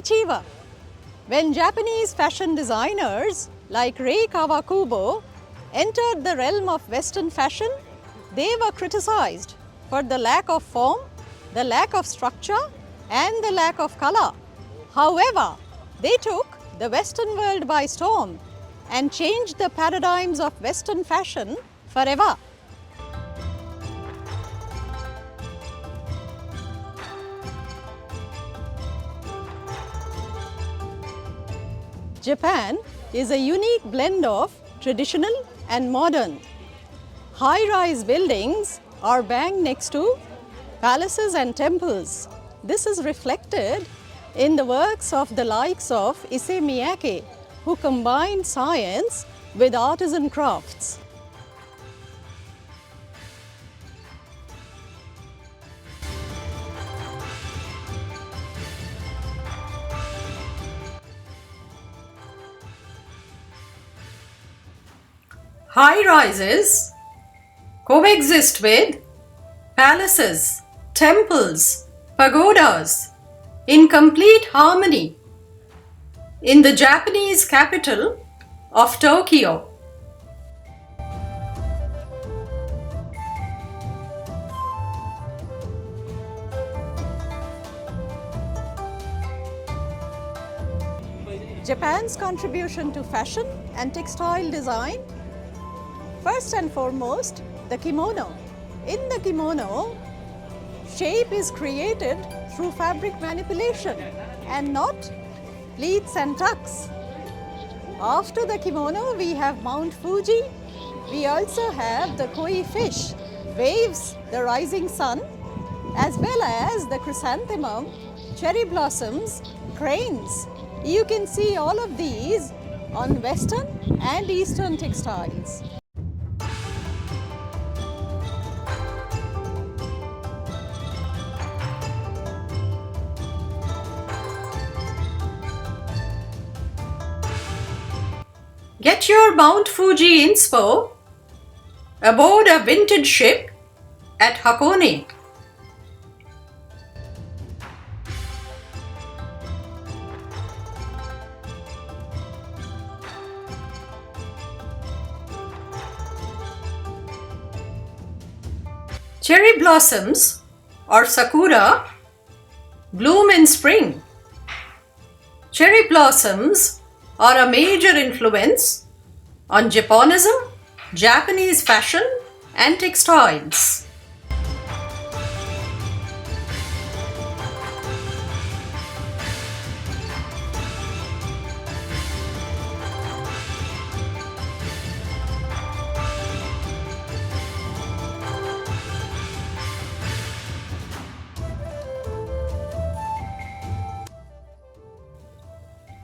Konnichiwa. When Japanese fashion designers like Rei Kawakubo entered the realm of Western fashion, they were criticized for the lack of form, the lack of structure, and the lack of color. However, they took the Western world by storm and changed the paradigms of Western fashion forever. Japan is a unique blend of traditional and modern. High-rise buildings are bang next to palaces and temples. This is reflected in the works of the likes of Issey Miyake, who combined science with artisan crafts. High-rises coexist with palaces, temples, pagodas in complete harmony in the Japanese capital of Tokyo. Japan's contribution to fashion and textile design. First and foremost, the kimono. In the kimono, shape is created through fabric manipulation and not pleats and tucks. After the kimono, we have Mount Fuji. We also have the koi fish, waves the rising sun, as well as the chrysanthemum, cherry blossoms, cranes. You can see all of these on Western and Eastern textiles. Get your Mount Fuji inspo aboard a vintage ship at Hakone. Cherry blossoms or sakura bloom in spring. Cherry blossoms are a major influence on Japonism, Japanese fashion and textiles.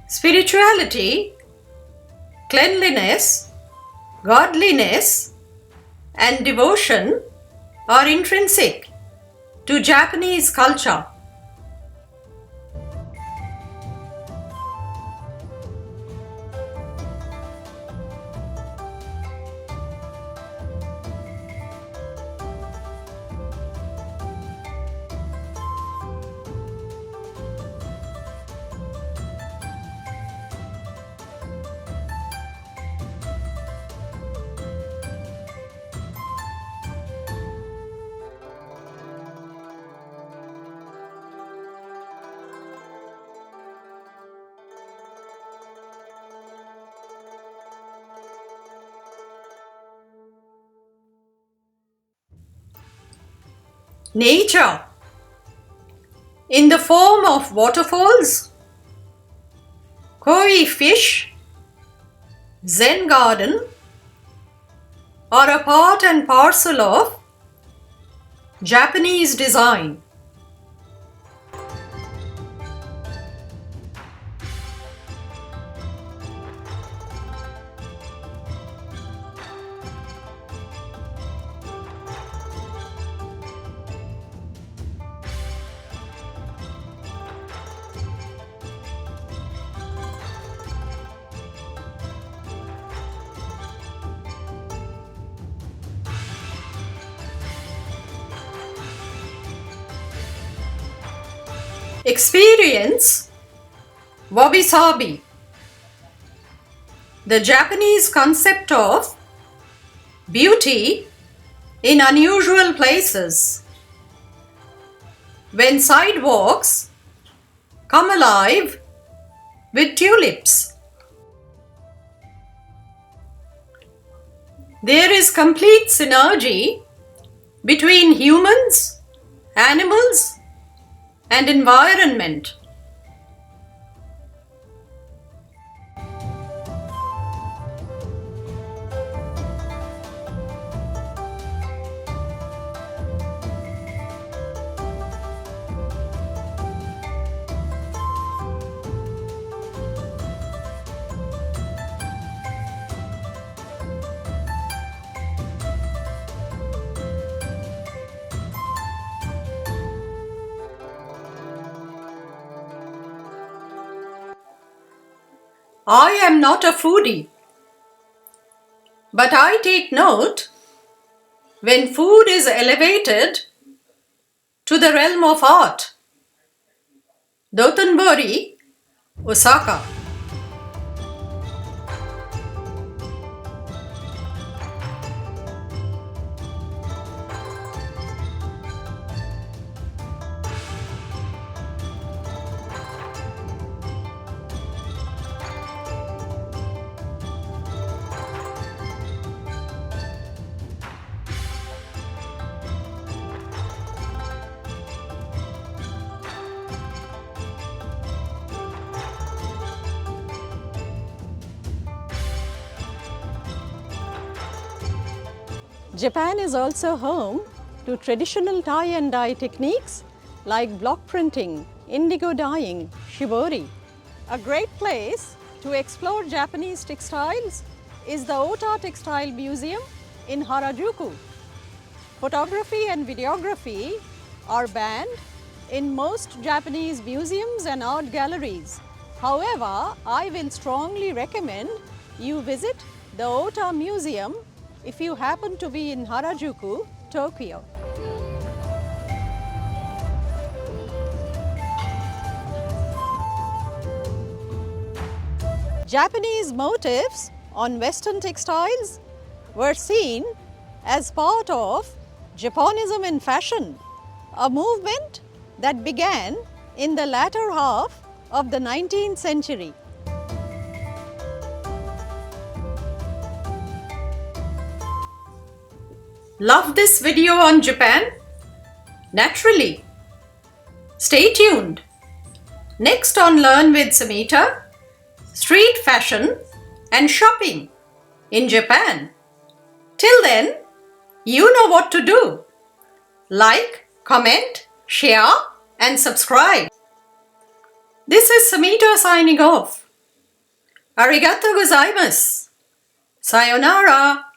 Spirituality, cleanliness, godliness, and devotion are intrinsic to Japanese culture. Nature, in the form of waterfalls, koi fish, Zen garden, are a part and parcel of Japanese design. Experience Wabi-sabi, the Japanese concept of beauty in unusual places. When sidewalks come alive with tulips. There is complete synergy between humans, animals, and environment. I am not a foodie, but I take note when food is elevated to the realm of art. Dotonbori, Osaka. Japan is also home to traditional tie and dye techniques like block printing, indigo dyeing, shibori. A great place to explore Japanese textiles is the AoDA Textile Museum in Harajuku. Photography and videography are banned in most Japanese museums and art galleries. However, I will strongly recommend you visit the AoDA Museum if you happen to be in Harajuku, Tokyo. Japanese motifs on Western textiles were seen as part of Japonism in fashion, a movement that began in the latter half of the 19th century. Love this video on Japan? Naturally. Stay tuned. Next on Learn with Samita, street fashion and shopping in Japan. Till then, you know what to do. Like, comment, share and subscribe. This is Samita signing off. Arigatou gozaimasu. Sayonara.